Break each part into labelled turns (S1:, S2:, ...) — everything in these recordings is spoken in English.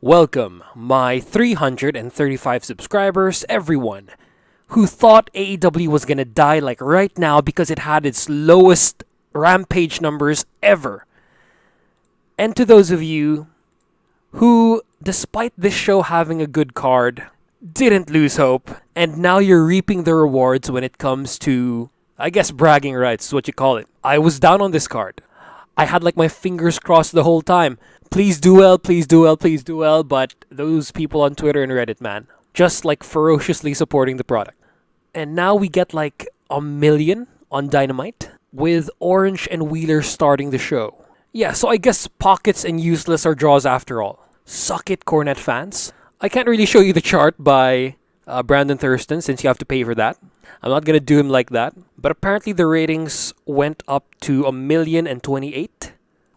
S1: Welcome, my 335 subscribers, everyone who thought AEW was gonna die like right now because it had its lowest rampage numbers ever. And to those of you who, despite this show having a good card, didn't lose hope, and now you're reaping the rewards when it comes to, I guess, bragging rights is what you call it. I was down on this card. I had like my fingers crossed the whole time. Please do well, please do well, please do well, but those people on Twitter and Reddit, man, just like ferociously supporting the product. And now we get like 1 million on Dynamite, with Orange and Wheeler starting the show. Yeah, so I guess pockets and useless are draws after all. Suck it, Cornet fans. I can't really show you the chart by Brandon Thurston since you have to pay for that. I'm not gonna do him like that. But apparently the ratings went up to 1,028,000,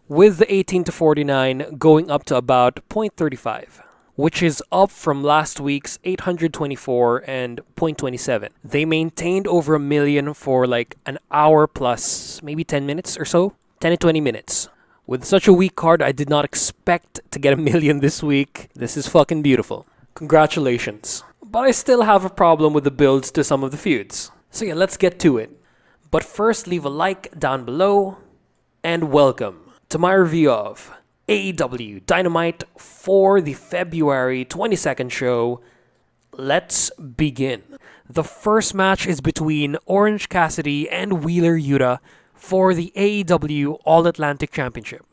S1: with the 18 to 49 going up to about 0.35, which is up from last week's 824 and 0.27. They maintained over 1 million for like an hour plus maybe 10 minutes or so, 10 to 20 minutes. With such a weak card, I did not expect to get 1 million this week. This is fucking beautiful. Congratulations. But I still have a problem with the builds to some of the feuds. So yeah, let's get to it. But first, leave a like down below, and welcome to my review of AEW Dynamite for the February 22nd show. Let's begin. The first match is between Orange Cassidy and Wheeler Yuta for the AEW All-Atlantic Championship.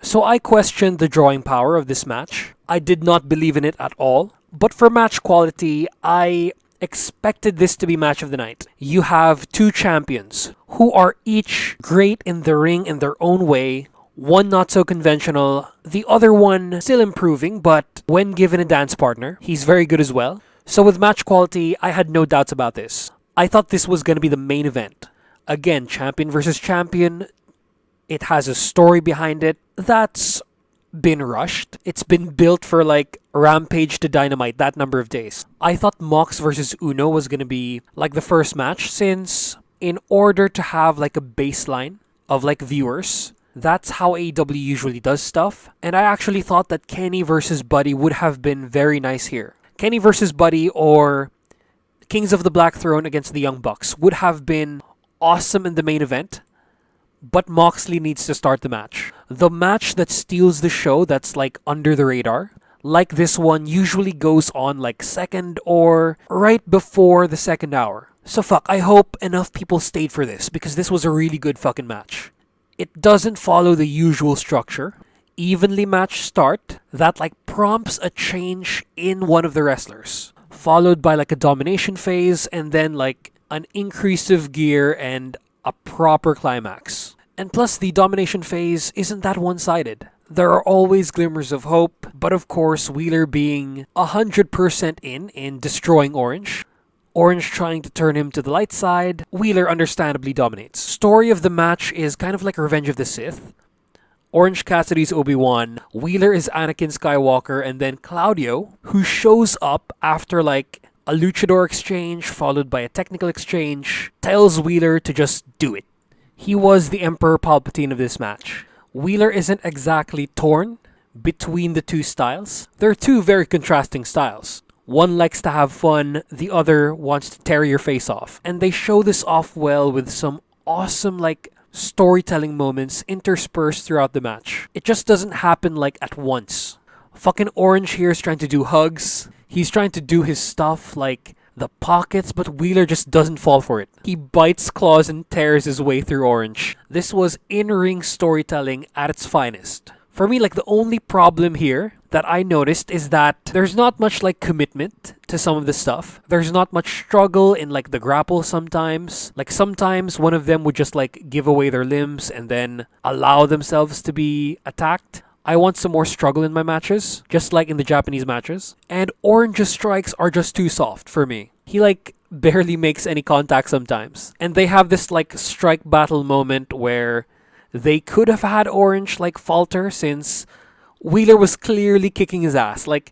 S1: So I questioned the drawing power of this match. I did not believe in it at all. But for match quality, I expected this to be match of the night. You have two champions who are each great in the ring in their own way. One not so conventional, the other one still improving, but when given a dance partner, he's very good as well. So with match quality, I had no doubts about this. I thought this was going to be the main event. Again, champion versus champion. It has a story behind it that's been rushed. It's been built for like Rampage to Dynamite, that number of days. I thought Mox versus Uno was going to be like the first match, since in order to have like a baseline of like viewers, that's how AEW usually does stuff. And I actually thought that Kenny versus Buddy would have been very nice here. Kenny versus Buddy or Kings of the Black Throne against the Young Bucks would have been awesome in the main event. But Moxley needs to start the match. The match that steals the show that's like under the radar, like this one, usually goes on like second or right before the second hour. So fuck, I hope enough people stayed for this, because this was a really good fucking match. It doesn't follow the usual structure. Evenly matched start that like prompts a change in one of the wrestlers, followed by like a domination phase, and then like an increase of gear and a proper climax. And plus, the domination phase isn't that one-sided. There are always glimmers of hope, but of course, Wheeler being 100% in destroying Orange. Orange trying to turn him to the light side. Wheeler understandably dominates. Story of the match is kind of like Revenge of the Sith. Orange Cassidy's Obi-Wan, Wheeler is Anakin Skywalker, and then Claudio, who shows up after like a luchador exchange followed by a technical exchange, tells Wheeler to just do it. He was the Emperor Palpatine of this match. Wheeler isn't exactly torn between the two styles. They're two very contrasting styles. One likes to have fun, the other wants to tear your face off. And they show this off well with some awesome like storytelling moments interspersed throughout the match. It just doesn't happen like at once. Fucking Orange here is trying to do hugs. He's trying to do his stuff like the pockets, but Wheeler just doesn't fall for it. He bites claws and tears his way through Orange. This was in-ring storytelling at its finest. For me, like the only problem here that I noticed is that there's not much like commitment to some of the stuff. There's not much struggle in like the grapple sometimes. Like sometimes one of them would just like give away their limbs and then allow themselves to be attacked. I want some more struggle in my matches, just like in the Japanese matches. And Orange's strikes are just too soft for me. He like barely makes any contact sometimes. And they have this like strike battle moment where they could have had Orange like falter, since Wheeler was clearly kicking his ass. Like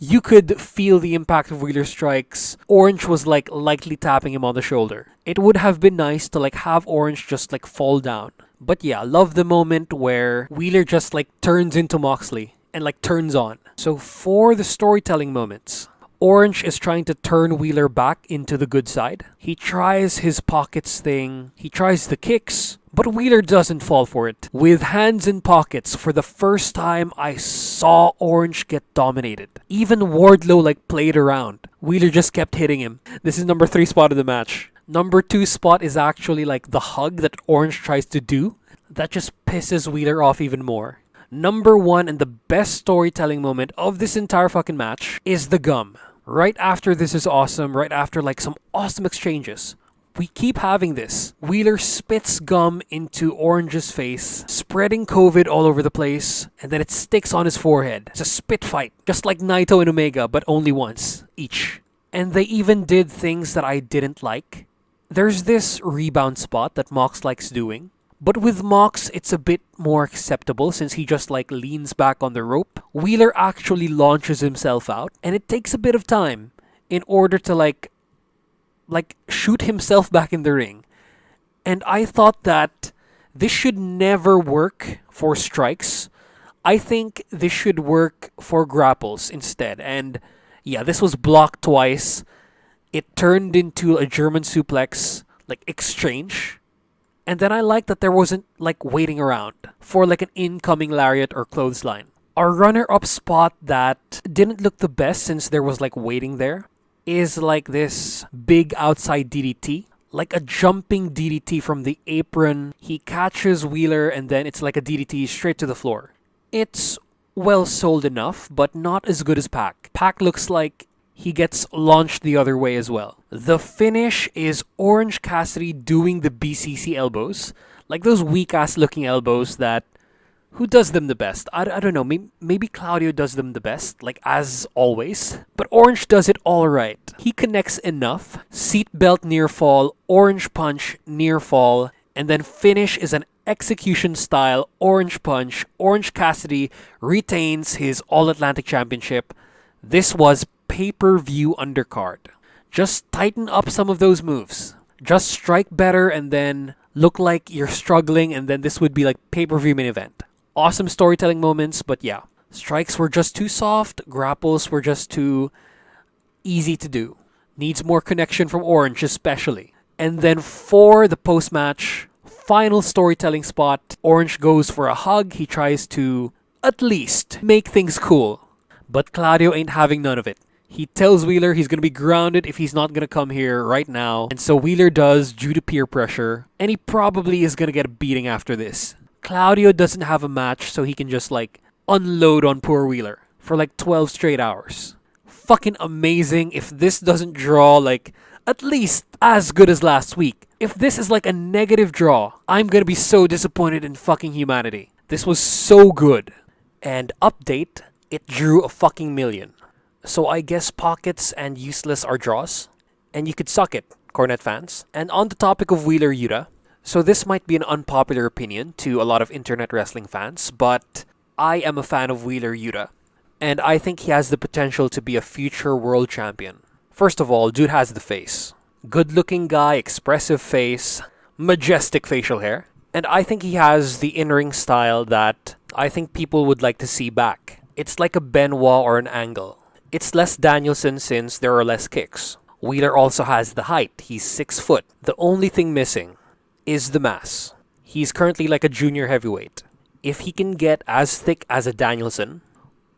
S1: you could feel the impact of Wheeler's strikes. Orange was like lightly tapping him on the shoulder. It would have been nice to like have Orange just like fall down. But yeah, love the moment where Wheeler just like turns into Moxley and like turns on. So for the storytelling moments, Orange is trying to turn Wheeler back into the good side. He tries his pockets thing, he tries the kicks, but Wheeler doesn't fall for it. With hands in pockets, for the first time I saw Orange get dominated. Even Wardlow like played around. Wheeler just kept hitting him. This is number 3 spot of the match. Number 2 spot is actually like the hug that Orange tries to do. That just pisses Wheeler off even more. Number 1 and the best storytelling moment of this entire fucking match is the gum. Right after this is awesome, right after like some awesome exchanges, we keep having this. Wheeler spits gum into Orange's face, spreading COVID all over the place, and then it sticks on his forehead. It's a spit fight, just like Naito and Omega, but only once each. And they even did things that I didn't like. There's this rebound spot that Mox likes doing. But with Mox, it's a bit more acceptable since he just like leans back on the rope. Wheeler actually launches himself out, and it takes a bit of time in order to like shoot himself back in the ring. And I thought that this should never work for strikes. I think this should work for grapples instead. And yeah, this was blocked twice. It turned into a German suplex like exchange. And then I like that there wasn't like waiting around for like an incoming lariat or clothesline. Our runner-up spot that didn't look the best since there was like waiting there is like this big outside DDT. Like a jumping DDT from the apron. He catches Wheeler and then it's like a DDT straight to the floor. It's well sold enough, but not as good as Pac. Pac looks like he gets launched the other way as well. The finish is Orange Cassidy doing the BCC elbows. Like those weak-ass looking elbows that... Who does them the best? I don't know. Maybe Claudio does them the best, like as always. But Orange does it all right. He connects enough. Seatbelt near fall, Orange Punch near fall, and then finish is an execution style Orange Punch. Orange Cassidy retains his All-Atlantic Championship. This was pay-per-view undercard. Just tighten up some of those moves. Just strike better and then look like you're struggling, and then this would be like pay-per-view main event. Awesome storytelling moments, but yeah. Strikes were just too soft. Grapples were just too easy to do. Needs more connection from Orange especially. And then for the post-match final storytelling spot, Orange goes for a hug. He tries to at least make things cool. But Claudio ain't having none of it. He tells Wheeler he's going to be grounded if he's not going to come here right now. And so Wheeler does due to peer pressure. And he probably is going to get a beating after this. Claudio doesn't have a match, so he can just like unload on poor Wheeler for like 12 straight hours. Fucking amazing. If this doesn't draw like at least as good as last week. If this is like a negative draw, I'm going to be so disappointed in fucking humanity. This was so good. And update, it drew a fucking million. So I guess Pockets and Useless are draws. And you could suck it, Cornette fans. And on the topic of Wheeler Yuta, so this might be an unpopular opinion to a lot of internet wrestling fans, but I am a fan of Wheeler Yuta. And I think he has the potential to be a future world champion. First of all, dude has the face. Good looking guy, expressive face, majestic facial hair. And I think he has the in-ring style that I think people would like to see back. It's like a Benoit or an Angle. It's less Danielson since there are less kicks. Wheeler also has the height. He's 6 foot. The only thing missing is the mass. He's currently like a junior heavyweight. If he can get as thick as a Danielson,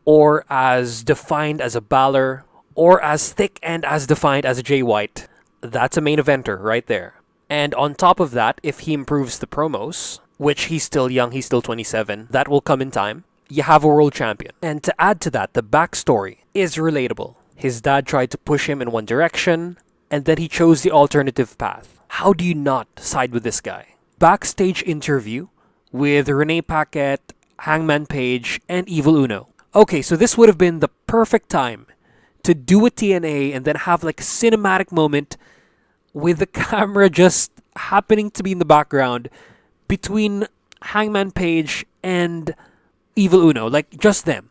S1: or as defined as a Balor, or as thick and as defined as a Jay White, that's a main eventer right there. And on top of that, if he improves the promos, which he's still young, he's still 27, that will come in time, you have a world champion. And to add to that, the backstory is relatable. His dad tried to push him in one direction, and then he chose the alternative path. How do you not side with this guy? Backstage interview with Renee Paquette, Hangman Page, and Evil Uno. Okay, so this would have been the perfect time to do a TNA and then have like a cinematic moment with the camera just happening to be in the background between Hangman Page and Evil Uno, like just them.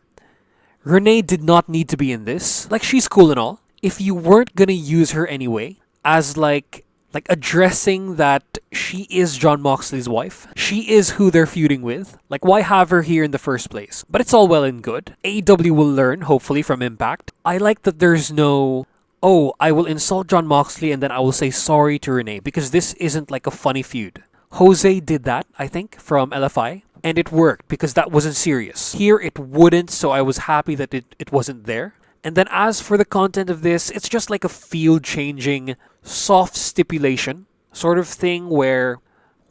S1: Renee did not need to be in this. Like, she's cool and all. If you weren't gonna use her anyway as like addressing that She is John Moxley's wife. She is who they're feuding with. Like, why have her here in the first place? But it's all well and good. AEW will learn, hopefully, from Impact. I like that there's no, oh, I will insult John Moxley and then I will say sorry to Renee, because this isn't like a funny feud. Jose did that, I think, from LFI, and it worked because that wasn't serious. Here, it wouldn't, so I was happy that it wasn't there. And then as for the content of this, it's just like a field-changing, soft stipulation sort of thing where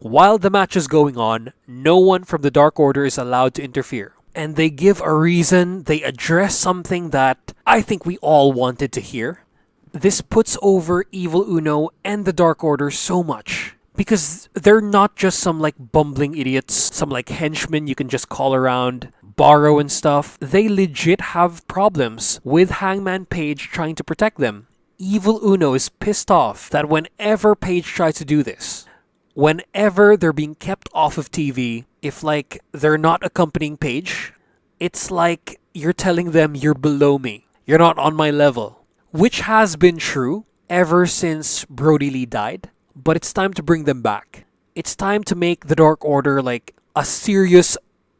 S1: while the match is going on, no one from the Dark Order is allowed to interfere. And they give a reason, they address something that I think we all wanted to hear. This puts over Evil Uno and the Dark Order so much. Because they're not just some like bumbling idiots, some like henchmen you can just call around, borrow and stuff. They legit have problems with Hangman Page trying to protect them. Evil Uno is pissed off that whenever Page tries to do this, whenever they're being kept off of TV, if like they're not accompanying Page, it's like you're telling them you're below me. You're not on my level. Which has been true ever since Brody Lee died, but it's time to bring them back. It's time to make the Dark Order like a serious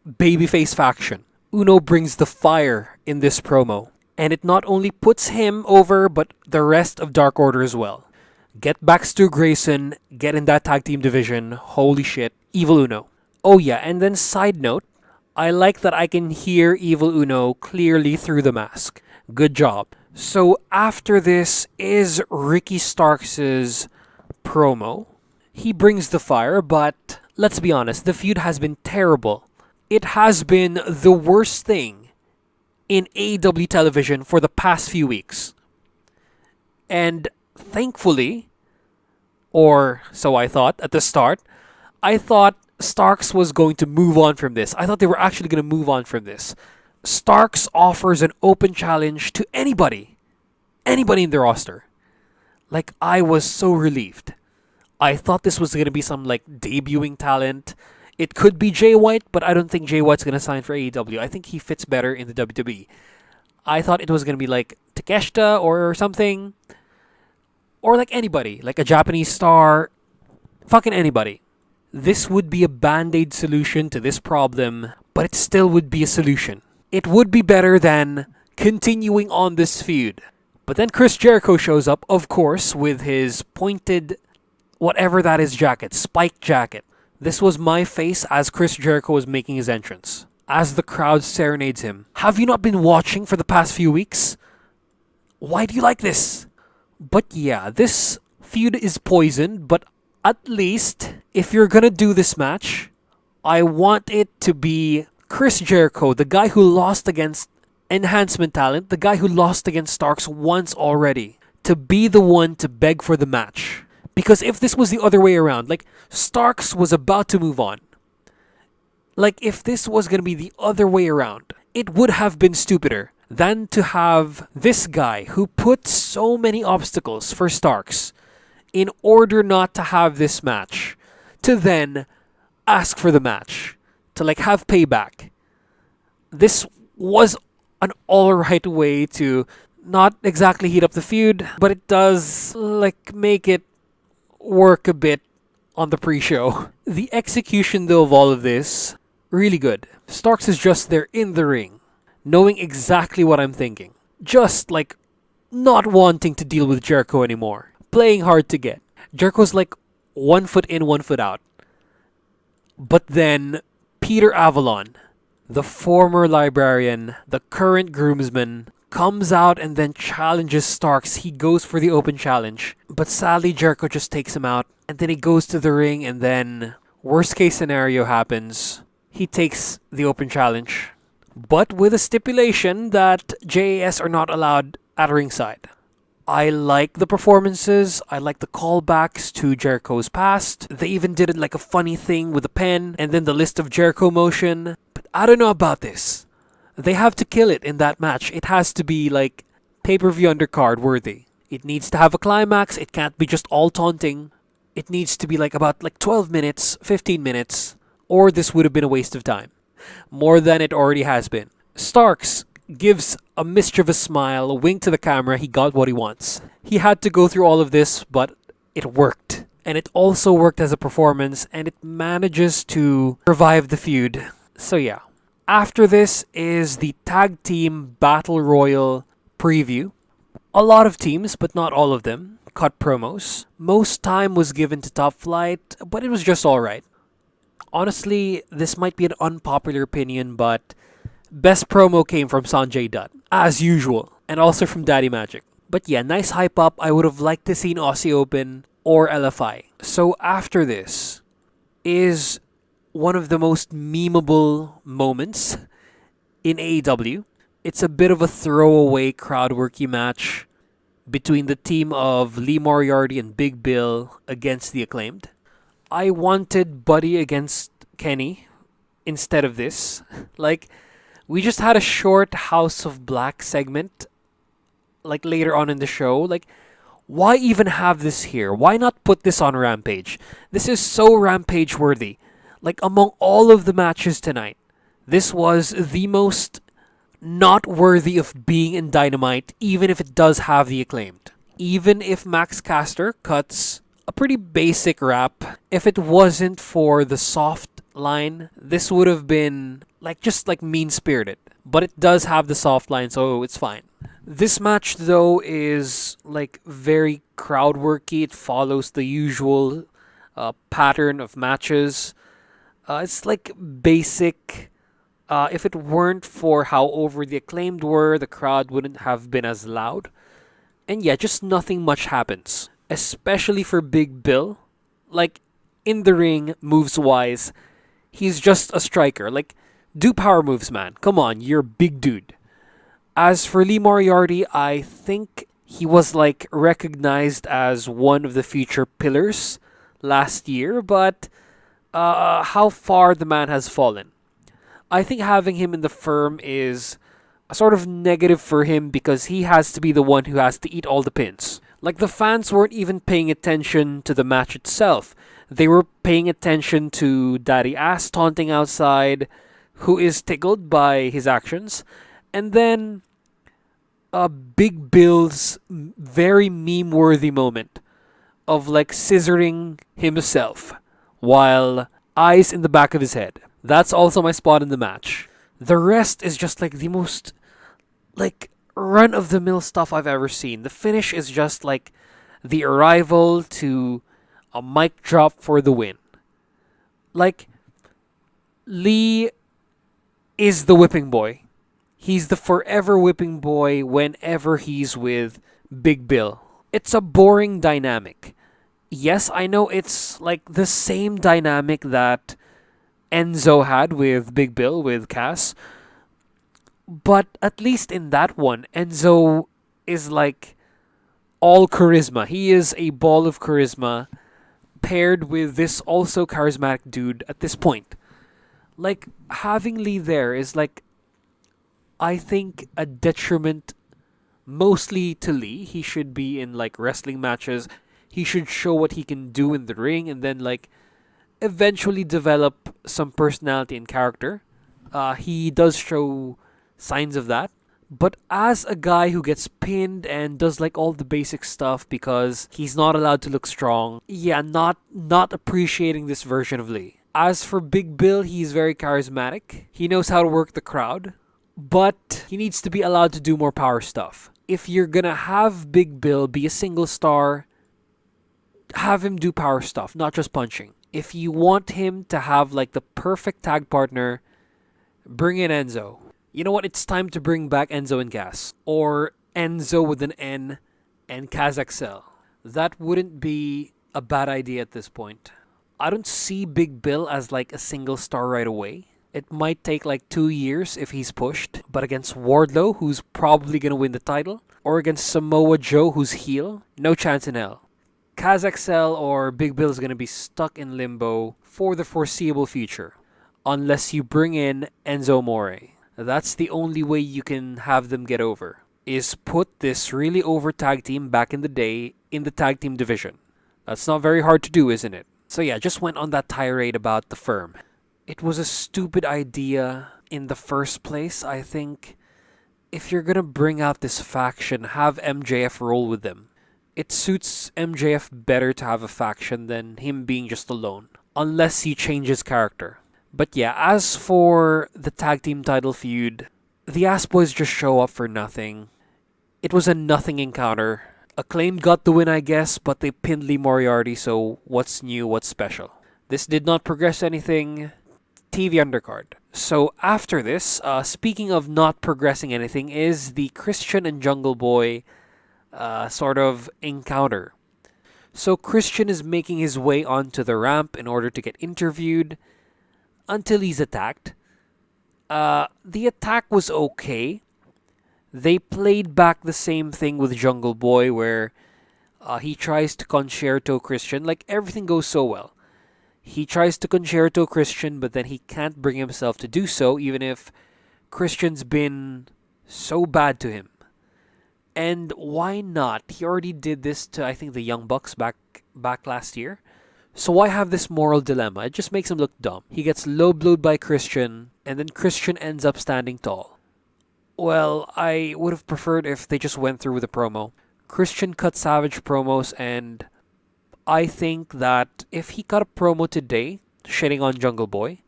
S1: babyface faction. Uno brings the fire in this promo. And it not only puts him over, but the rest of Dark Order as well. Get back Stu Grayson, get in that tag team division. Holy shit. Evil Uno. Oh yeah, and then side note, I like that I can hear Evil Uno clearly through the mask. Good job. So after this is Ricky Starks' promo. He brings the fire, but let's be honest, the feud has been terrible. It has been the worst thing in AEW television for the past few weeks. And thankfully, or so I thought at the start, I thought Starks was going to move on from this. I thought they were actually going to move on from this. Starks offers an open challenge to anybody in the roster. Like, I was so relieved. I thought this was going to be some like debuting talent. It could be Jay White, but I don't think Jay White's going to sign for AEW. I think he fits better in the WWE. I thought it was going to be like Takeshita or something. Or like anybody. Like a Japanese star. Fucking anybody. This would be a band-aid solution to this problem, but it still would be a solution. It would be better than continuing on this feud. But then Chris Jericho shows up, of course, with his pointed, whatever that is jacket, spike jacket. This was my face as Chris Jericho was making his entrance. As the crowd serenades him. Have you not been watching for the past few weeks? Why do you like this? But yeah, this feud is poisoned, but at least, if you're gonna do this match, I want it to be Chris Jericho, the guy who lost against Enhancement Talent, the guy who lost against Starks once already, to be the one to beg for the match. Because if this was the other way around, like, Starks was about to move on. Like, if this was going to be the other way around, it would have been stupider than to have this guy who put so many obstacles for Starks in order not to have this match, to then ask for the match, to, like, have payback. This was an alright way to not exactly heat up the feud, but it does, like, make it work a bit on the pre-show. The execution, though, of all of this, really good. Starks is just there in the ring, knowing exactly what I'm thinking. Just, like, not wanting to deal with Jericho anymore. Playing hard to get. Jericho's, like, 1 foot in, 1 foot out. But then, Peter Avalon, the former librarian, the current groomsman, comes out and then challenges Starks. He goes for the open challenge. But sadly, Jericho just takes him out. And then he goes to the ring and then worst case scenario happens. He takes the open challenge. But with a stipulation that JAS are not allowed at ringside. I like the performances. I like the callbacks to Jericho's past. They even did it like a funny thing with a pen and then the list of Jericho motion. But I don't know about this. They have to kill it in that match. It has to be like pay-per-view undercard worthy. It needs to have a climax. It can't be just all taunting. It needs to be like about like 12 minutes, 15 minutes, or this would have been a waste of time. More than it already has been. Starks gives a mischievous smile, a wink to the camera. He got what he wants. He had to go through all of this, but it worked. and it also worked as a performance, and it manages to revive the feud. So yeah. After this is the Tag Team Battle Royal preview. A lot of teams, but not all of them, cut promos. Most time was given to Top Flight, but it was just alright. Honestly, this might be an unpopular opinion, but best promo came from Sanjay Dutt, as usual, and also from Daddy Magic. But yeah, nice hype up. I would have liked to see Aussie Open or LFI. So after this is one of the most memeable moments in AEW. It's a bit of a throwaway crowd worky match between the team of Lee Moriarty and Big Bill against the Acclaimed. I wanted Buddy against Kenny instead of this. Like, we just had a short House of Black segment like later on in the show. Like, why even have this here? Why not put this on Rampage? This is so Rampage worthy. Like, among all of the matches tonight, this was the most not worthy of being in Dynamite, even if it does have the Acclaimed. Even if Max Caster cuts a pretty basic rap, if it wasn't for the soft line, this would have been just mean-spirited. But it does have the soft line, so it's fine. This match, though, is very crowd worky. It follows the usual pattern of matches. It's basic. If it weren't for how over the Acclaimed were, the crowd wouldn't have been as loud. And yeah, just nothing much happens. Especially for Big Bill. In the ring, moves-wise, he's just a striker. Do power moves, man. Come on, you're a big dude. As for Lee Moriarty, I think he was recognized as one of the future pillars last year, but how far the man has fallen. I think having him in the firm is a sort of negative for him because he has to be the one who has to eat all the pins. The fans weren't even paying attention to the match itself. They were paying attention to Daddy Ass taunting outside, who is tickled by his actions, and then Big Bill's very meme-worthy moment of scissoring himself while eyes in the back of his head. That's also my spot in the match. The rest is just the most run-of-the-mill stuff I've ever seen. The finish is just the arrival to a mic drop for the win. Lee is the whipping boy. He's the forever whipping boy whenever he's with Big Bill. It's a boring dynamic. Yes, I know it's the same dynamic that Enzo had with Big Bill, with Cass. But at least in that one, Enzo is all charisma. He is a ball of charisma paired with this also charismatic dude at this point. Having Lee there is I think a detriment mostly to Lee. He should be in wrestling matches. He should show what he can do in the ring and then eventually develop some personality and character. He does show signs of that. But as a guy who gets pinned and does all the basic stuff because he's not allowed to look strong, yeah, not appreciating this version of Lee. As for Big Bill, he's very charismatic. He knows how to work the crowd, but he needs to be allowed to do more power stuff. If you're gonna have Big Bill be a single star, have him do power stuff, not just punching. If you want him to have the perfect tag partner, bring in Enzo. You know what? It's time to bring back Enzo and Cass. Or Enzo with an N and Kazakhsel. That wouldn't be a bad idea at this point. I don't see Big Bill as a single star right away. It might take 2 years if he's pushed. But against Wardlow, who's probably going to win the title, or against Samoa Joe, who's heel, no chance in hell. Kazakhsel or Big Bill is going to be stuck in limbo for the foreseeable future. Unless you bring in Enzo Amore. That's the only way you can have them get over. Is put this really over tag team back in the day in the tag team division. That's not very hard to do, isn't it? So yeah, just went on that tirade about the firm. It was a stupid idea in the first place. I think if you're gonna bring out this faction, have MJF roll with them. it suits MJF better to have a faction than him being just alone, unless he changes character. But yeah, as for the tag team title feud, the Ass Boys just show up for nothing. It was a nothing encounter. Acclaim got the win, I guess, but they pinned Lee Moriarty, so what's new, what's special? This did not progress anything. TV undercard. So after this, speaking of not progressing anything, is the Christian and Jungle Boy sort of encounter. So Christian is making his way onto the ramp in order to get interviewed until he's attacked. The attack was okay. They played back the same thing with Jungle Boy where he tries to concerto Christian. Like everything goes so well. He tries to concerto Christian, but then he can't bring himself to do so, even if Christian's been so bad to him. And why not? He already did this to, I think, the Young Bucks back last year. So why have this moral dilemma? It just makes him look dumb. He gets low blowed by Christian, and then Christian ends up standing tall. Well, I would have preferred if they just went through with a promo. Christian cut Savage promos, and I think that if he cut a promo today, shitting on Jungle Boy,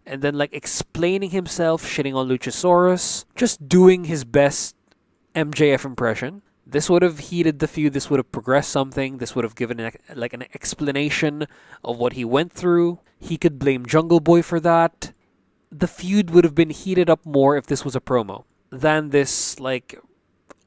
S1: and then like explaining himself, shitting on Luchasaurus, just doing his best MJF impression, this would have heated the feud. This would have progressed something. This would have given an explanation of what he went through. He could blame Jungle Boy for that. The feud would have been heated up more if this was a promo than this like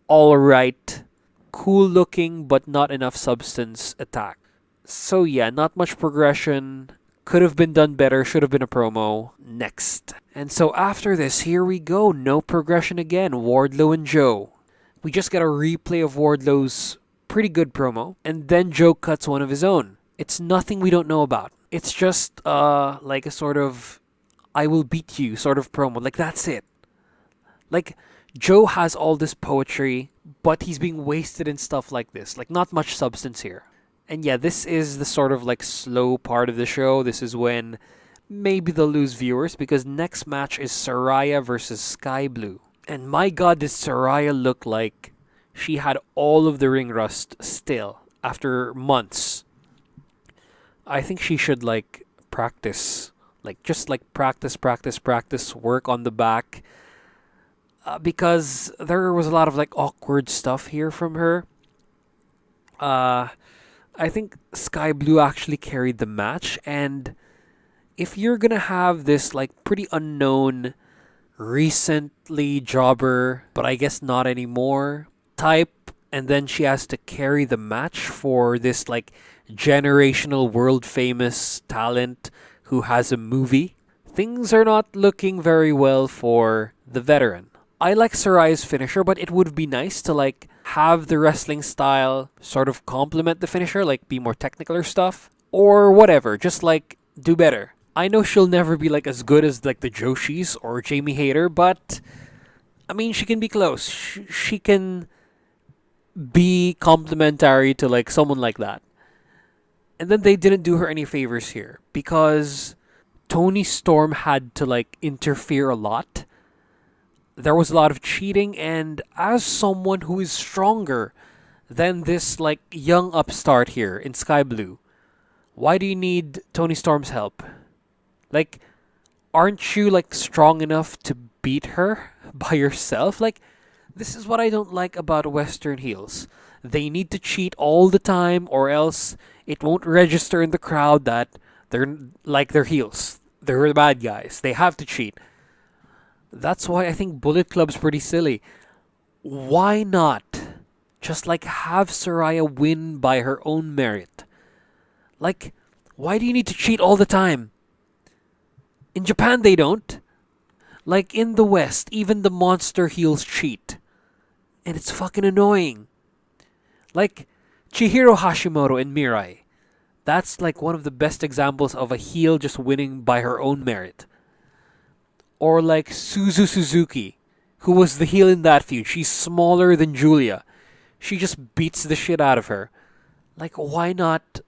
S1: all right, cool looking but not enough substance attack. So yeah, not much progression. Could have been done better. Should have been a promo. Next. And so after this, here we go. No progression again. Wardlow and Joe. We just get a replay of Wardlow's pretty good promo. And then Joe cuts one of his own. It's nothing we don't know about. It's just like a sort of I will beat you sort of promo. Like that's it. Like Joe has all this poetry, but he's being wasted in stuff like this. Like not much substance here. And yeah, this is the sort of like slow part of the show. This is when maybe they'll lose viewers because next match is Saraya versus Sky Blue. And my god, does Saraya look like she had all of the ring rust still after months. I think she should like practice. Like just like practice, work on the back. Because there was a lot of like awkward stuff here from her. I think Sky Blue actually carried the match, and if you're gonna have this like pretty unknown, recently jobber, but I guess not anymore type, and then she has to carry the match for this like generational world famous talent who has a movie, things are not looking very well for the veteran. I like Saraya's finisher, but it would be nice to like have the wrestling style sort of complement the finisher, like be more technical or stuff, or whatever. Just like do better. I know she'll never be like as good as like the Joshis or Jamie Hayter, but I mean she can be close. She can be complementary to like someone like that. And then they didn't do her any favors here because Tony Storm had to like interfere a lot. There was a lot of cheating, and as someone who is stronger than this like young upstart here in Sky Blue, why do you need Tony Storm's help? Like, aren't you like strong enough to beat her by yourself? Like, this is what I don't like about Western heels. They need to cheat all the time, or else it won't register in the crowd that they're heels. They're the bad guys. They have to cheat. That's why I think Bullet Club's pretty silly. Why not just like have Saraya win by her own merit? Like, why do you need to cheat all the time? In Japan, they don't. Like in the West, even the monster heels cheat. And it's fucking annoying. Like Chihiro Hashimoto in Mirai. That's like one of the best examples of a heel just winning by her own merit. Or like Suzu Suzuki, who was the heel in that feud. She's smaller than Julia. She just beats the shit out of her. Like, why not?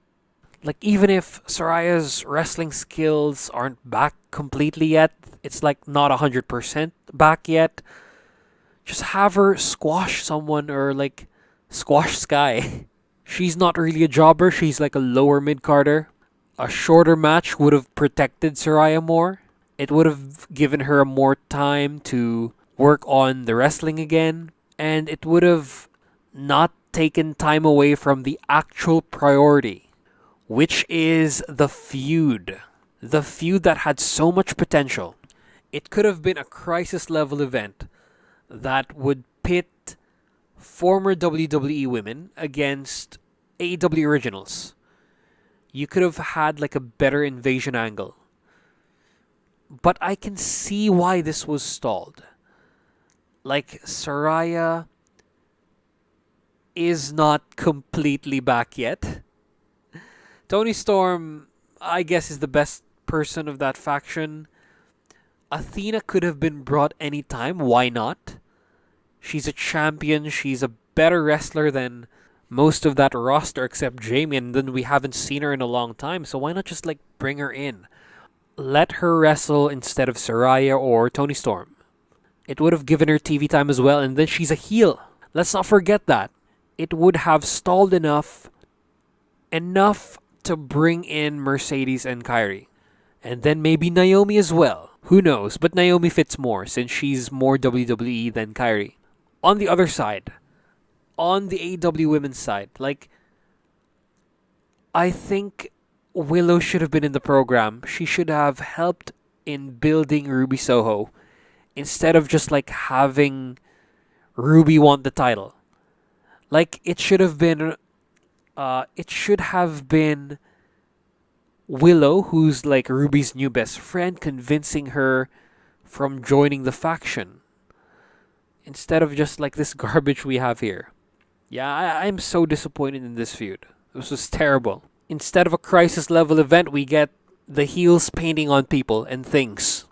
S1: Like, even if Saraya's wrestling skills aren't back completely yet, it's like not 100% back yet, just have her squash someone or like squash Sky. She's not really a jobber, she's like a lower mid-carder. A shorter match would have protected Saraya more. It would have given her more time to work on the wrestling again, and it would have not taken time away from the actual priority, which is the feud. The feud that had so much potential. It could have been a crisis level event that would pit former WWE women against AEW originals. You could have had like a better invasion angle. But I can see why this was stalled. Like, Saraya is not completely back yet. Tony Storm, I guess, is the best person of that faction. Athena could have been brought anytime. Why not? She's a champion. She's a better wrestler than most of that roster except Jamie, and then we haven't seen her in a long time. So why not just like bring her in? Let her wrestle instead of Saraya or Tony Storm. It would have given her TV time as well, and then she's a heel. Let's not forget that. It would have stalled enough to bring in Mercedes and Kyrie. And then maybe Naomi as well. Who knows? But Naomi fits more since she's more WWE than Kyrie. On the other side, on the AEW women's side, like, I think Willow should have been in the program. She should have helped in building Ruby Soho instead of just like having Ruby want the title. Like, it should have been Willow, who's like Ruby's new best friend, convincing her from joining the faction instead of just like this garbage we have here. Yeah, I'm so disappointed in this feud. This was terrible. Instead of a crisis level event, we get the heels painting on people and things.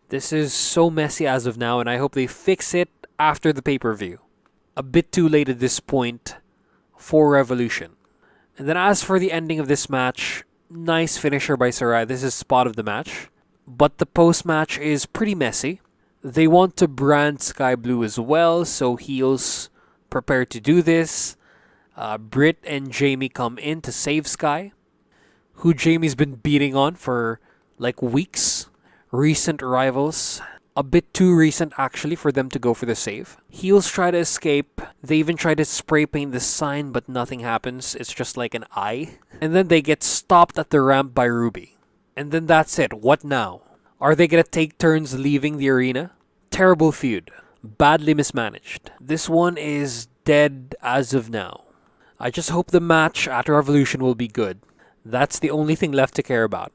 S1: This is so messy as of now, and I hope they fix it after the pay-per-view. A bit too late at this point for Revolution. And then as for the ending of this match, nice finisher by Saraya. This is spot of the match. But the post-match is pretty messy. They want to brand Sky Blue as well, so heels prepare to do this. Britt and Jamie come in to save Sky, who Jamie's been beating on for like weeks. Recent rivals. A bit too recent actually for them to go for the save. Heels try to escape. They even try to spray paint the sign, but nothing happens. It's just like an eye. And then they get stopped at the ramp by Ruby. And then that's it. What now? Are they gonna take turns leaving the arena? Terrible feud. Badly mismanaged. This one is dead as of now. I just hope the match at Revolution will be good. That's the only thing left to care about.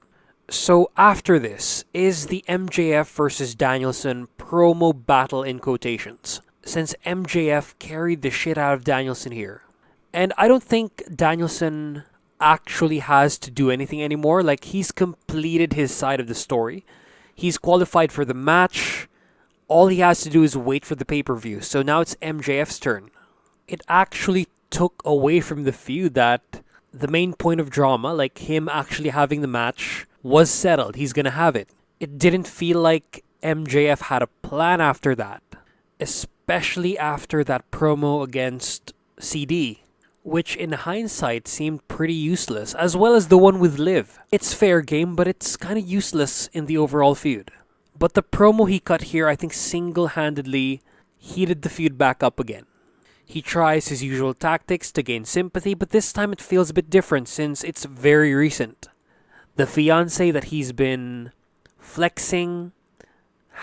S1: So after this is the MJF versus Danielson promo battle in quotations, since MJF carried the shit out of Danielson here. And I don't think Danielson actually has to do anything anymore. Like, he's completed his side of the story. He's qualified for the match. All he has to do is wait for the pay-per-view. So now it's MJF's turn. It actually took away from the feud that the main point of drama, like him actually having the match, was settled. He's gonna have it. It didn't feel like MJF had a plan after that, especially after that promo against CD, which in hindsight seemed pretty useless, as well as the one with Liv. It's fair game, but it's kind of useless in the overall feud. But the promo he cut here, I think, single-handedly heated the feud back up again. He tries his usual tactics to gain sympathy, but this time it feels a bit different since it's very recent. The fiancé that he's been flexing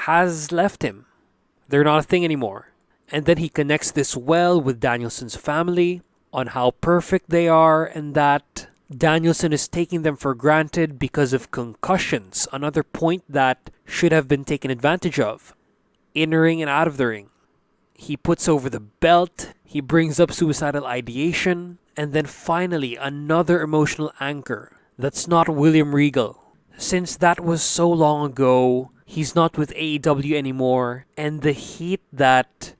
S1: has left him. They're not a thing anymore. And then he connects this well with Danielson's family on how perfect they are and that Danielson is taking them for granted because of concussions, another point that should have been taken advantage of, in ring and out of the ring. He puts over the belt, he brings up suicidal ideation, and then finally another emotional anchor. That's not William Regal. Since that was so long ago, he's not with AEW anymore, and the heat that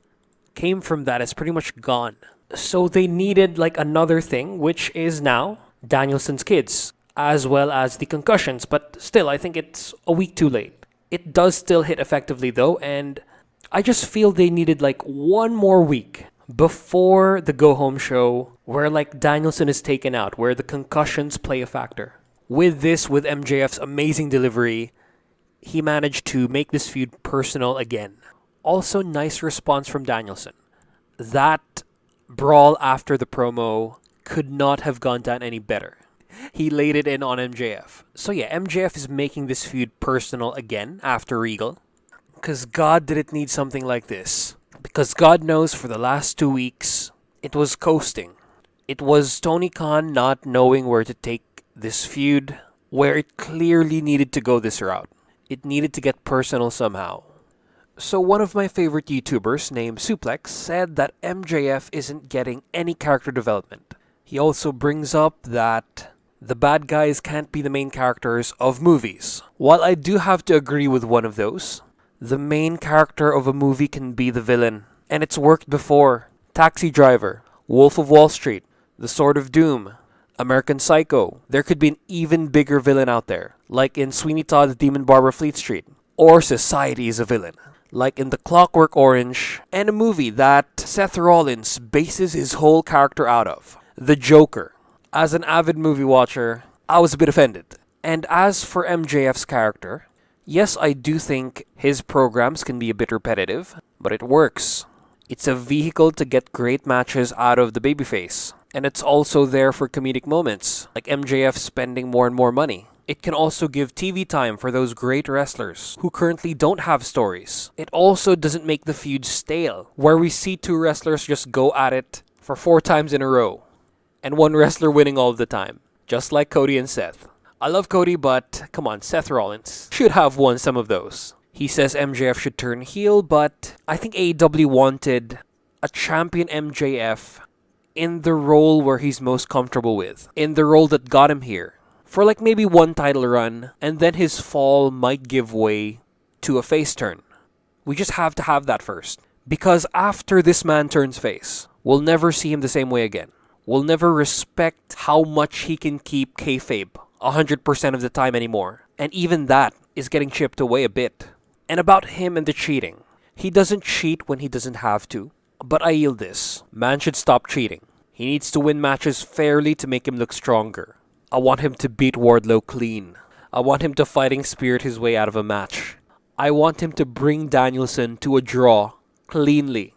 S1: came from that is pretty much gone. So they needed like another thing, which is now Danielson's kids, as well as the concussions, but still, I think it's a week too late. It does still hit effectively though, and I just feel they needed like one more week before the go home show, where like Danielson is taken out, where the concussions play a factor. With this, with MJF's amazing delivery, he managed to make this feud personal again. Also, nice response from Danielson. That brawl after the promo could not have gone down any better. He laid it in on MJF. So yeah, MJF is making this feud personal again after Regal. Because God didn't need something like this. Because God knows for the last 2 weeks, it was coasting. It was Tony Khan not knowing where to take this feud, where it clearly needed to go this route. It needed to get personal somehow. So one of my favorite YouTubers named Suplex said that MJF isn't getting any character development. He also brings up that the bad guys can't be the main characters of movies. While I do have to agree with one of those, the main character of a movie can be the villain. And it's worked before. Taxi Driver, Wolf of Wall Street, The Sword of Doom, American Psycho. There could be an even bigger villain out there, like in Sweeney Todd's Demon Barber Fleet Street. Or society is a villain, like in The Clockwork Orange, and a movie that Seth Rollins bases his whole character out of, The Joker. As an avid movie watcher, I was a bit offended. And as for MJF's character, yes, I do think his programs can be a bit repetitive, but it works. It's a vehicle to get great matches out of the babyface. And it's also there for comedic moments, like MJF spending more and more money. It can also give TV time for those great wrestlers who currently don't have stories. It also doesn't make the feud stale, where we see two wrestlers just go at it for 4 times in a row, and one wrestler winning all the time, just like Cody and Seth. I love Cody, but come on, Seth Rollins should have won some of those. He says MJF should turn heel, but I think AEW wanted a champion MJF in the role where he's most comfortable with, in the role that got him here, for like maybe one title run, and then his fall might give way to a face turn. We just have to have that first. Because after this man turns face, we'll never see him the same way again. We'll never respect how much he can keep kayfabe 100% of the time anymore. And even that is getting chipped away a bit. And about him and the cheating. He doesn't cheat when he doesn't have to. But I yield this. Man should stop cheating. He needs to win matches fairly to make him look stronger. I want him to beat Wardlow clean. I want him to fighting spirit his way out of a match. I want him to bring Danielson to a draw cleanly.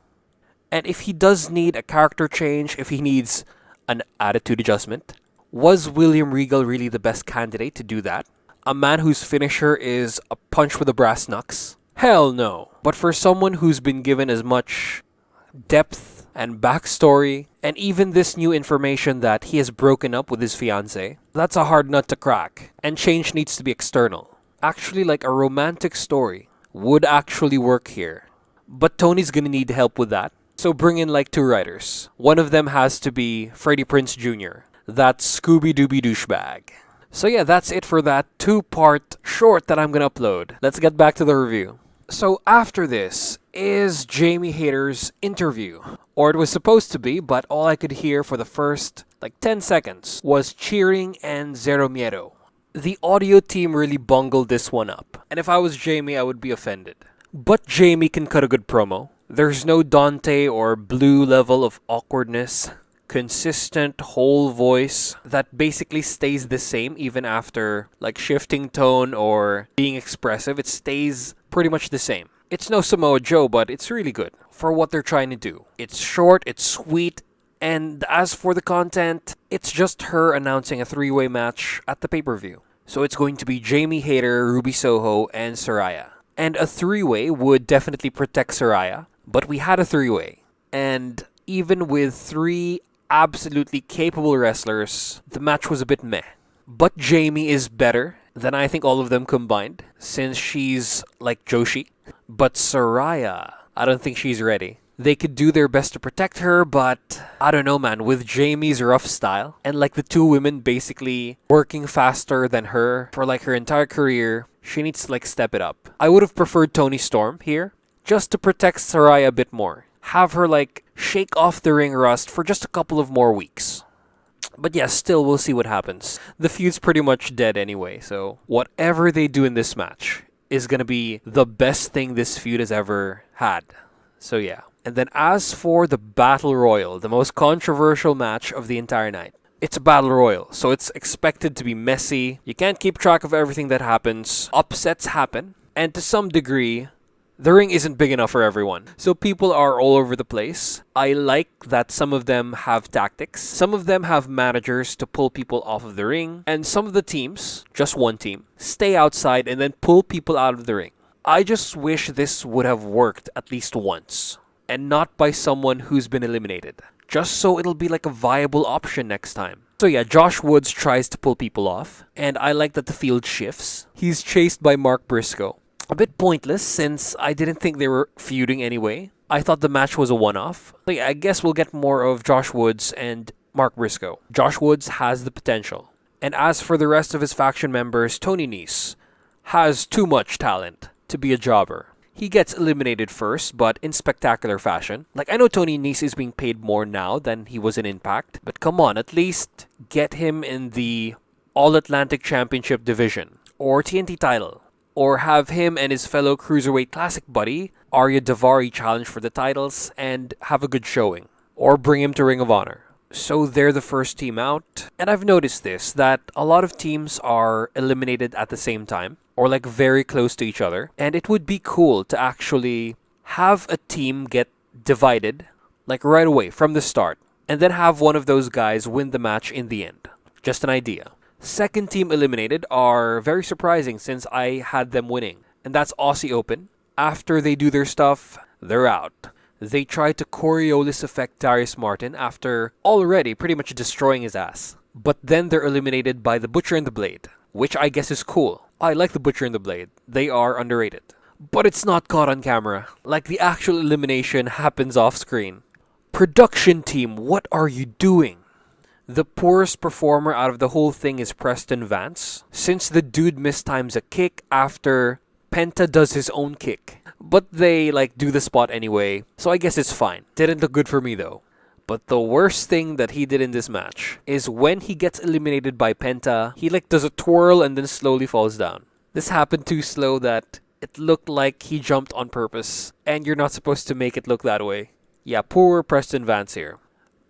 S1: And if he does need a character change, if he needs an attitude adjustment, was William Regal really the best candidate to do that? A man whose finisher is a punch with a brass knucks? Hell no. But for someone who's been given as much depth and backstory, and even this new information that he has broken up with his fiancée, that's a hard nut to crack. And change needs to be external. Actually, like a romantic story would actually work here. But Tony's gonna need help with that. So bring in like 2 writers. One of them has to be Freddie Prinze Jr., that Scooby-Dooby douchebag. So yeah, that's it for that 2-part short that I'm gonna upload. Let's get back to the review. So after this is Jamie Hayter's interview. Or it was supposed to be, but all I could hear for the first like 10 seconds was cheering and zero miedo. The audio team really bungled this one up. And if I was Jamie, I would be offended. But Jamie can cut a good promo. There's no Dante or Blue level of awkwardness. Consistent whole voice that basically stays the same even after like shifting tone or being expressive. It stays pretty much the same. It's no Samoa Joe, but it's really good for what they're trying to do. It's short, it's sweet, and as for the content, it's just her announcing a 3-way match at the pay-per-view. So it's going to be Jamie Hayter, Ruby Soho, and Saraya. And a 3-way would definitely protect Saraya, but we had a 3-way. And even with 3 absolutely capable wrestlers, the match was a bit meh. But Jamie is better than I think all of them combined, since she's like Joshi. But Saraya, I don't think she's ready. They could do their best to protect her, but I don't know, man. With Jamie's rough style, and like the 2 women basically working faster than her for like her entire career, she needs to like step it up. I would have preferred Toni Storm here, just to protect Saraya a bit more. Have her like shake off the ring rust for just a couple of more weeks. But yeah, still we'll see what happens. The feud's pretty much dead anyway, so whatever they do in this match is gonna be the best thing this feud has ever had. So yeah. And then as for the Battle Royal, the most controversial match of the entire night. It's a Battle Royal, so it's expected to be messy. You can't keep track of everything that happens. Upsets happen. And to some degree, the ring isn't big enough for everyone. So people are all over the place. I like that some of them have tactics. Some of them have managers to pull people off of the ring. And some of the teams, just one team, stay outside and then pull people out of the ring. I just wish this would have worked at least once. And not by someone who's been eliminated. Just so it'll be like a viable option next time. So yeah, Josh Woods tries to pull people off. And I like that the field shifts. He's chased by Mark Briscoe. A bit pointless since I didn't think they were feuding anyway. I thought the match was a one-off. So yeah, I guess we'll get more of Josh Woods and Mark Briscoe. Josh Woods has the potential. And as for the rest of his faction members, Tony Nese has too much talent to be a jobber. He gets eliminated first, but in spectacular fashion. Like, I know Tony Nese is being paid more now than he was in Impact, but come on, at least get him in the All-Atlantic Championship division, or TNT title, or have him and his fellow Cruiserweight Classic buddy, Arya Davari, challenge for the titles, and have a good showing, or bring him to Ring of Honor. So they're the first team out, and I've noticed this, that a lot of teams are eliminated at the same time, or like very close to each other. And it would be cool to actually have a team get divided, like right away from the start, and then have one of those guys win the match in the end. Just an idea. Second team eliminated are very surprising since I had them winning. And that's Aussie Open. After they do their stuff, they're out. They try to Coriolis affect Darius Martin after already pretty much destroying his ass. But then they're eliminated by the Butcher and the Blade, which I guess is cool. I like the Butcher and the Blade. They are underrated. But it's not caught on camera. Like, the actual elimination happens off screen. Production team, what are you doing? The poorest performer out of the whole thing is Preston Vance, since the dude mistimes a kick after Penta does his own kick. But they, do the spot anyway, so I guess it's fine. Didn't look good for me though. But the worst thing that he did in this match is when he gets eliminated by Penta, he does a twirl and then slowly falls down. This happened too slow that it looked like he jumped on purpose, and you're not supposed to make it look that way. Yeah, poor Preston Vance here.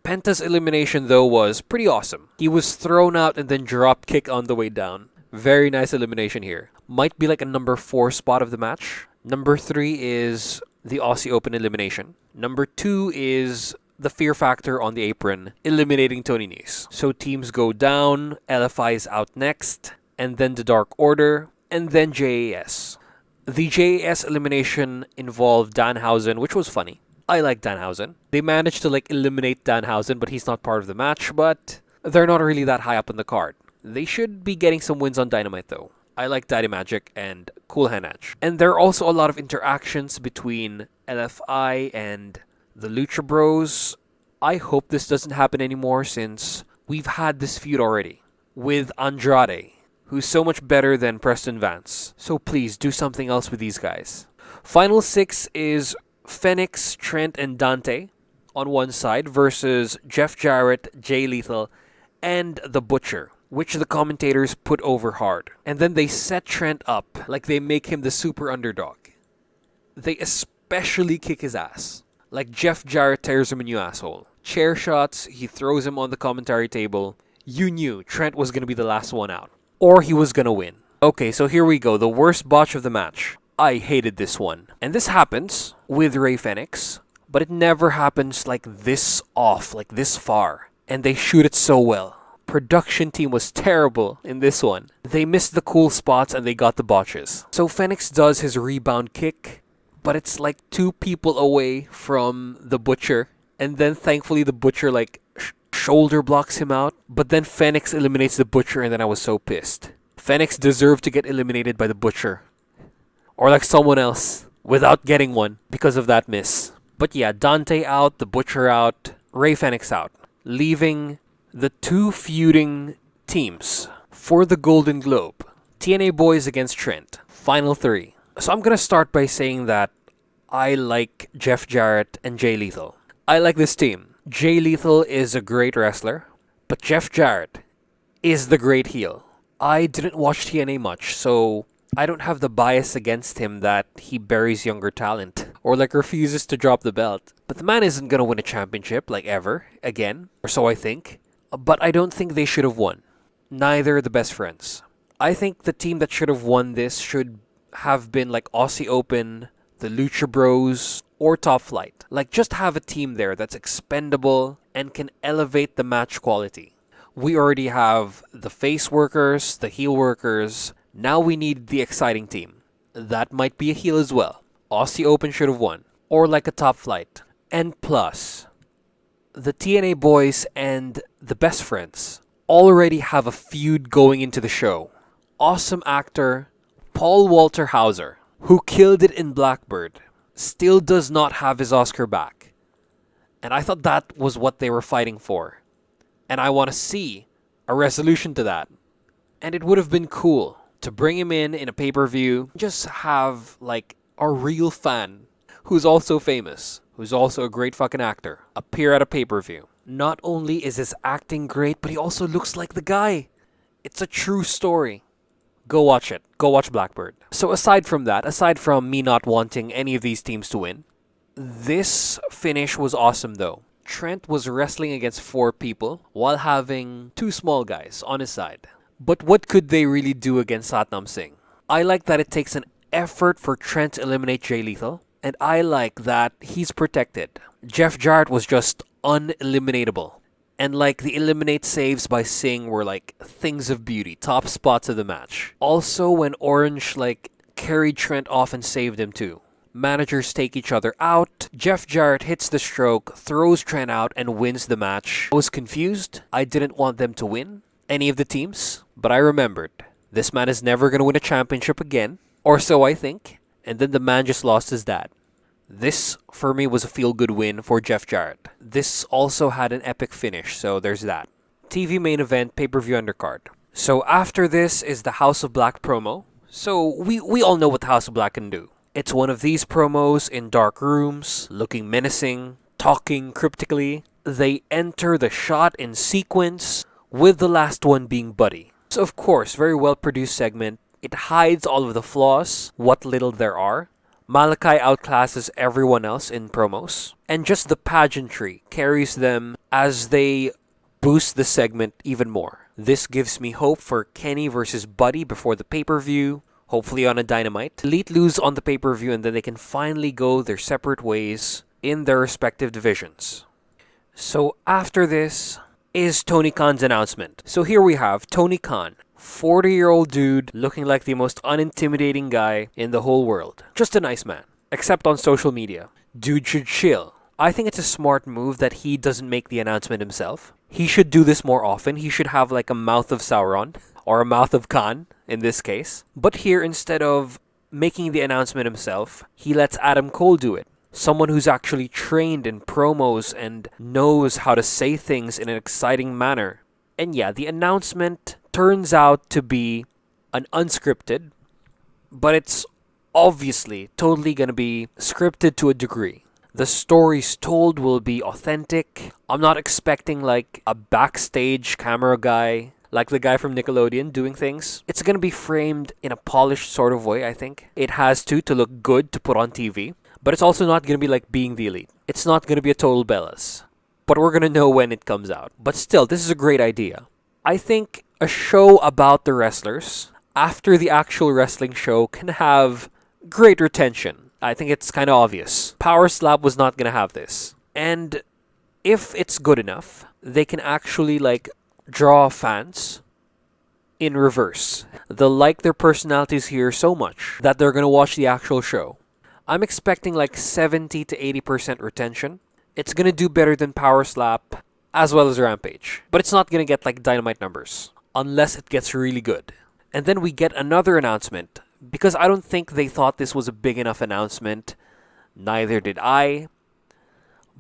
S1: Penta's elimination though was pretty awesome. He was thrown out and then drop kick on the way down. Very nice elimination here. Might be like a number 4 spot of the match. Number 3 is the Aussie Open elimination. Number 2 is the Fear Factor on the apron, eliminating Tony Nese. So teams go down, LFI is out next, and then the Dark Order, and then JAS. The JAS elimination involved Danhausen, which was funny. I like Danhausen. They managed to eliminate Danhausen, but he's not part of the match, but they're not really that high up on the card. They should be getting some wins on Dynamite though. I like Daddy Magic and Cool Hand Edge. And there are also a lot of interactions between LFI and the Lucha Bros. I hope this doesn't happen anymore since we've had this feud already with Andrade, who's so much better than Preston Vance. So please do something else with these guys. Final 6 is Phoenix, Trent, and Dante on one side versus Jeff Jarrett, Jay Lethal, and The Butcher, which the commentators put over hard. And then they set Trent up like they make him the super underdog. They especially kick his ass. Like Jeff Jarrett tears him a new asshole. Chair shots, he throws him on the commentary table. You knew Trent was going to be the last one out. Or he was going to win. Okay, so here we go. The worst botch of the match. I hated this one. And this happens with Rey Fenix, but it never happens this off, this far. And they shoot it so well. Production team was terrible in this one. They missed the cool spots and they got the botches. So Fenix does his rebound kick, but it's 2 people away from the Butcher. And then thankfully the Butcher shoulder blocks him out. But then Fenix eliminates the Butcher and then I was so pissed. Fenix deserved to get eliminated by the Butcher. Or someone else without getting one because of that miss. But yeah, Dante out, the Butcher out, Rey Fenix out. Leaving the 2 feuding teams for the Golden Globe. TNA Boys against Trent. Final 3. So I'm going to start by saying that I like Jeff Jarrett and Jay Lethal. I like this team. Jay Lethal is a great wrestler, but Jeff Jarrett is the great heel. I didn't watch TNA much, so I don't have the bias against him that he buries younger talent or like refuses to drop the belt. But the man isn't gonna win a championship like ever again, or so I think. But I don't think they should have won. Neither the best friends. I think the team that should have won this should have been like Aussie Open, the Lucha Bros, or Top Flight. Like just have a team there that's expendable and can elevate the match quality. We already have the face workers, the heel workers. Now we need the exciting team. That might be a heel as well. Aussie Open should have won. Or like a Top Flight. And plus, the TNA boys and the best friends already have a feud going into the show. Awesome actor Paul Walter Hauser, who killed it in Blackbird, still does not have his Oscar back. And I thought that was what they were fighting for. And I want to see a resolution to that. And it would have been cool to bring him in a pay-per-view, just have like a real fan who's also famous, who's also a great fucking actor, appear at a pay-per-view. Not only is his acting great, but he also looks like the guy. It's a true story. Go watch it. Go watch Blackbird. So aside from that, aside from me not wanting any of these teams to win, this finish was awesome though. Trent was wrestling against 4 people while having 2 small guys on his side. But what could they really do against Satnam Singh? I like that it takes an effort for Trent to eliminate Jay Lethal, and I like that he's protected. Jeff Jarrett was just uneliminatable. And like the eliminate saves by Singh were like things of beauty, top spots of the match. Also when Orange like carried Trent off and saved him too. Managers take each other out. Jeff Jarrett hits the stroke, throws Trent out, and wins the match. I was confused. I didn't want them to win any of the teams, but I remembered this man is never going to win a championship again, or so I think. And then the man just lost his dad. This, for me, was a feel-good win for Jeff Jarrett. This also had an epic finish, so there's that. TV main event, pay-per-view undercard. So after this is the House of Black promo. So we all know what the House of Black can do. It's one of these promos in dark rooms, looking menacing, talking cryptically. They enter the shot in sequence, with the last one being Buddy. So of course, very well-produced segment. It hides all of the flaws, what little there are. Malachi outclasses everyone else in promos, and just the pageantry carries them as they boost the segment even more. This gives me hope for Kenny versus Buddy before the pay-per-view, hopefully on a Dynamite. Elite lose on the pay-per-view and then they can finally go their separate ways in their respective divisions. So after this is Tony Khan's announcement. So here we have Tony Khan. 40-year-old dude looking like the most unintimidating guy in the whole world. Just a nice man. Except on social media. Dude should chill. I think it's a smart move that he doesn't make the announcement himself. He should do this more often. He should have like a mouth of Sauron. Or a mouth of Khan, in this case. But here, instead of making the announcement himself, he lets Adam Cole do it. Someone who's actually trained in promos and knows how to say things in an exciting manner. And yeah, the announcement turns out to be an unscripted, but it's obviously totally going to be scripted to a degree. The stories told will be authentic. I'm not expecting like a backstage camera guy, like the guy from Nickelodeon doing things. It's going to be framed in a polished sort of way, I think. It has to look good to put on TV, but it's also not going to be like Being the Elite. It's not going to be a total Bellas. But we're going to know when it comes out. But still, this is a great idea. I think a show about the wrestlers after the actual wrestling show can have great retention. I think it's kind of obvious. Power Slap was not going to have this. And if it's good enough, they can actually like draw fans in reverse. They'll like their personalities here so much that they're going to watch the actual show. I'm expecting like 70 to 80% retention. It's going to do better than Power Slap as well as Rampage. But it's not going to get like Dynamite numbers unless it gets really good. And then we get another announcement because I don't think they thought this was a big enough announcement. Neither did I.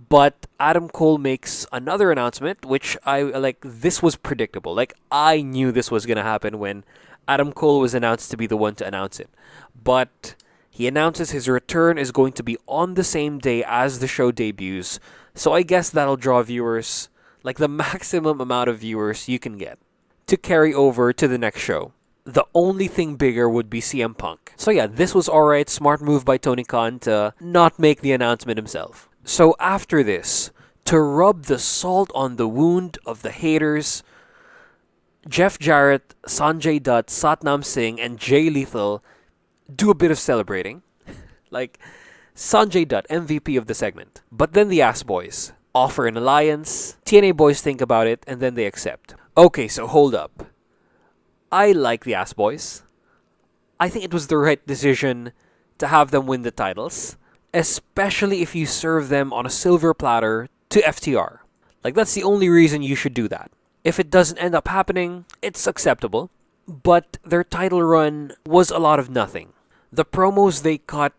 S1: But Adam Cole makes another announcement, which I like. This was predictable. Like, I knew this was going to happen when Adam Cole was announced to be the one to announce it. But he announces his return is going to be on the same day as the show debuts. So I guess that'll draw viewers, like the maximum amount of viewers you can get, to carry over to the next show. The only thing bigger would be CM Punk. So yeah, this was alright. Smart move by Tony Khan to not make the announcement himself. So after this, to rub the salt on the wound of the haters, Jeff Jarrett, Sanjay Dutt, Satnam Singh, and Jay Lethal do a bit of celebrating. Like, Sanjay Dutt, MVP of the segment. But then the Ass Boys offer an alliance. TNA Boys think about it, and then they accept. Okay, so hold up. I like the Ass Boys. I think it was the right decision to have them win the titles, especially if you serve them on a silver platter to FTR. Like, that's the only reason you should do that. If it doesn't end up happening, it's acceptable. But their title run was a lot of nothing. The promos they cut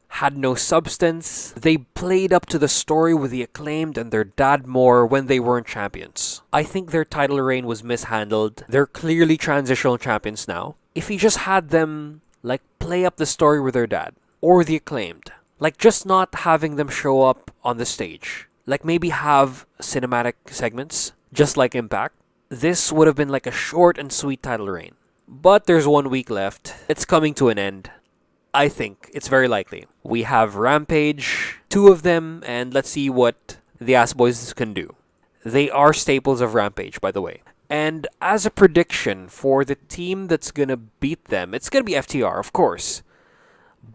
S1: had no substance. They played up to the story with the Acclaimed and their dad more when they weren't champions. I think their title reign was mishandled. They're clearly transitional champions now. If you just had them, like, play up the story with their dad or the Acclaimed, like, just not having them show up on the stage, like, maybe have cinematic segments, just like Impact, this would have been like a short and sweet title reign. But there's 1 week left. It's coming to an end. I think it's very likely. We have Rampage, 2 of them, and let's see what the Ass Boys can do. They are staples of Rampage, by the way. And as a prediction for the team that's gonna beat them, it's gonna be FTR, of course.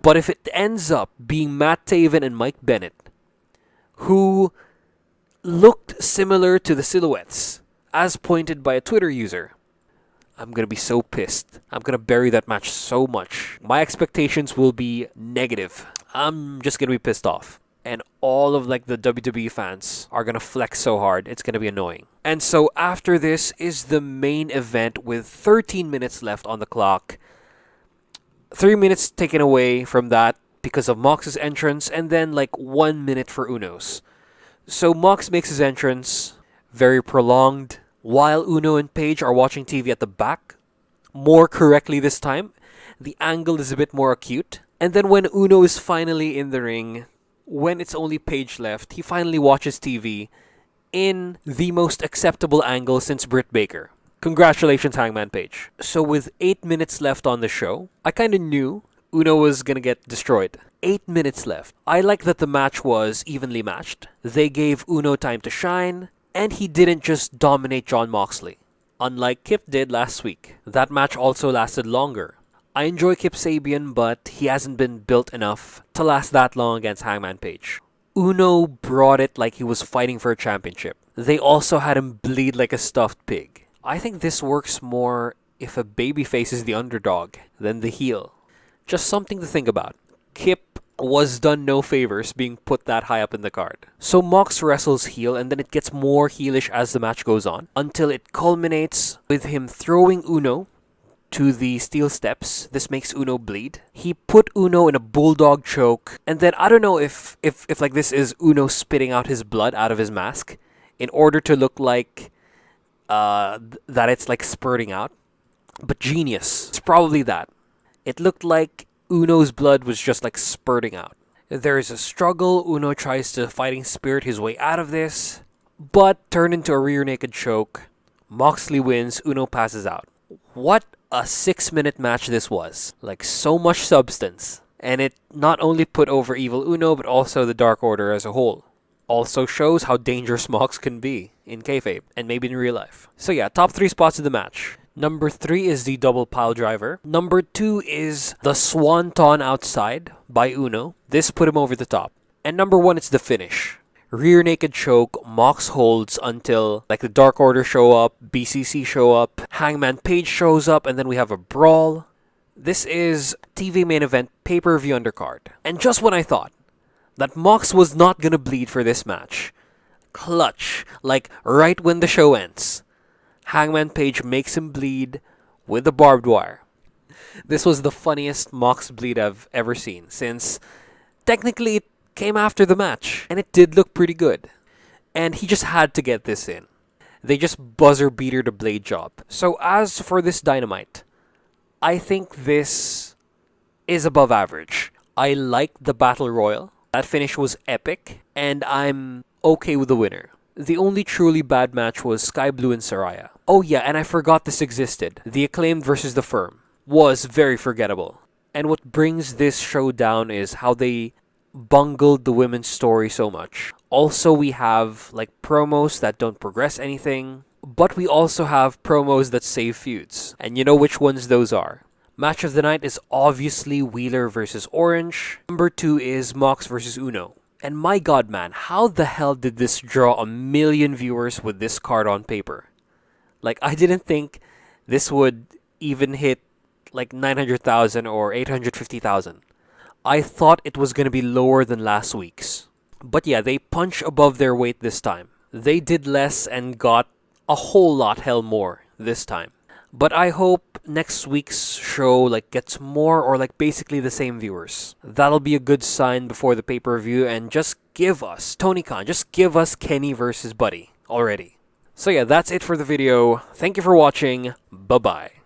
S1: But if it ends up being Matt Taven and Mike Bennett, who looked similar to the silhouettes, as pointed by a Twitter user, I'm going to be so pissed. I'm going to bury that match so much. My expectations will be negative. I'm just going to be pissed off. And all of like the WWE fans are going to flex so hard. It's going to be annoying. And so after this is the main event with 13 minutes left on the clock. 3 minutes taken away from that because of Mox's entrance, and then like 1 minute for Uno's. So Mox makes his entrance, very prolonged, while Uno and Paige are watching TV at the back. More correctly this time, the angle is a bit more acute. And then when Uno is finally in the ring, when it's only Paige left, he finally watches TV in the most acceptable angle since Britt Baker. Congratulations, Hangman Page. So with 8 minutes left on the show, I kind of knew Uno was gonna get destroyed. 8 minutes left. I like that the match was evenly matched. They gave Uno time to shine, and he didn't just dominate Jon Moxley. Unlike Kip did last week. That match also lasted longer. I enjoy Kip Sabian, but he hasn't been built enough to last that long against Hangman Page. Uno brought it like he was fighting for a championship. They also had him bleed like a stuffed pig. I think this works more if a babyface is the underdog than the heel. Just something to think about. Kip was done no favors being put that high up in the card. So Mox wrestles heel, and then it gets more heelish as the match goes on, until it culminates with him throwing Uno to the steel steps. This makes Uno bleed. He put Uno in a bulldog choke, and then I don't know if like this is Uno spitting out his blood out of his mask in order to look like that it's like spurting out. But genius. It's probably that. It looked like Uno's blood was just like spurting out. There is a struggle. Uno tries to fighting spirit his way out of this, but turned into a rear naked choke. Moxley wins. Uno passes out. What a 6-minute match this was. Like, so much substance. And it not only put over Evil Uno, but also the Dark Order as a whole. Also shows how dangerous Mox can be in kayfabe, and maybe in real life. So yeah, top 3 spots of the match. Number 3 is the double pile driver. Number 2 is the Swanton outside by Uno. This put him over the top. And number 1, it's the finish. Rear naked choke, Mox holds until like the Dark Order show up, BCC show up, Hangman Page shows up, and then we have a brawl. This is TV main event pay-per-view undercard. And just when I thought that Mox was not gonna bleed for this match, clutch, like right when the show ends, Hangman Page makes him bleed with the barbed wire. This was the funniest Mox bleed I've ever seen, since technically it came after the match, and it did look pretty good. And he just had to get this in. They just buzzer beater the blade job. So as for this Dynamite, I think this is above average. I liked the Battle Royal. That finish was epic, and I'm okay with the winner. The only truly bad match was Sky Blue and Saraya. Oh yeah, and I forgot this existed. The Acclaimed versus the Firm. was very forgettable. And what brings this show down is how they bungled the women's story so much. Also, we have like promos that don't progress anything, but we also have promos that save feuds. And you know which ones those are. Match of the night is obviously Wheeler versus Orange. Number 2 is Mox versus Uno. And my god, man, how the hell did this draw 1 million viewers with this card on paper? Like, I didn't think this would even hit like 900,000 or 850,000. I thought it was going to be lower than last week's. But yeah, they punch above their weight this time. They did less and got a whole lot hell more this time. But I hope next week's show like gets more or like basically the same viewers. That'll be a good sign before the pay-per-view, and just give us, Tony Khan, just give us Kenny versus Buddy already. So yeah, that's it for the video. Thank you for watching. Bye-bye.